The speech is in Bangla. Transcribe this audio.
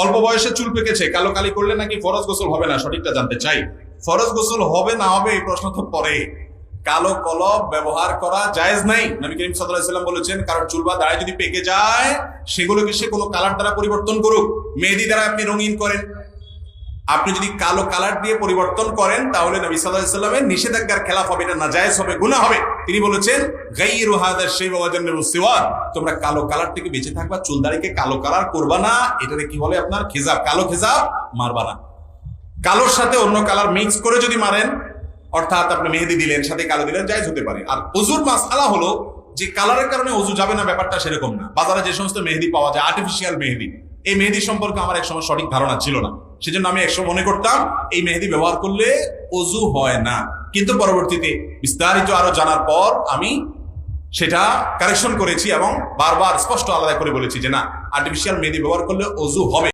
অল্প বয়সে চুল পেকেছে, কালো কালি করলে নাকি ফরজ গোসল হবে না, সঠিকটা জানতে চাই। ফরজ গোসল হবে না হবে এই প্রশ্ন তো পরে। কালো কলম ব্যবহার করা জায়েজ নাই। নবী করিম সাল্লাল্লাহু আলাইহি ওয়াসাল্লাম বলেছেন, কারণ চুল বা দাড়ি যদি পেকে যায় সেগুলোকে সে কোনো কালার দ্বারা পরিবর্তন করুক। মেহেদি দ্বারা আপনি রঙিন করেন, আপনি যদি কালো কালার দিয়ে পরিবর্তন করেন তাহলে নবী সাল্লাল্লাহু আলাইহি ওয়াসাল্লামের নিষেধাজ্ঞার খেলাফ হবে, এটা নাজায়েজ হবে, গুনাহ হবে। তিনি বলেছেন, গায়রু হাযা শাইবা ওয়া জান্নাবু সিওয়াদ, তোমরা কালো কালার থেকে বেঁচে থাকবা, চুল দাড়িকে কালো কালার করবা না। এটাকে কি বলে আপনার খিজাব, কালো খিজাব মারবা না। কালোর সাথে অন্য কালার মিক্স করে যদি মারেন, অর্থাৎ আপনি মেহেদি দিলেন সাথে কালো দিলেন, জায়েজ হতে পারে। আর ওযুর মাসআলা হলো যে কালারের কারণে ওযু যাবে না, ব্যাপারটা সেরকম না। বাজারে যে সমস্ত মেহেদি পাওয়া যায়, আর্টিফিশিয়াল মেহেদি, এই মেহেদি সম্পর্কে আমার একসময় সঠিক ধারণা ছিল না, সেজন্য আমি একসময় মনে করতাম এই মেহেদি ব্যবহার করলে ওযু হয় না। কিন্তু পরবর্তীতে বিস্তারিত আরো জানার পর আমি সেটা কারেকশন করেছি এবং বারবার স্পষ্ট আলাদা করে বলেছি যে না, আর্টিফিশিয়াল মেহেদি ব্যবহার করলে ওযু হবে।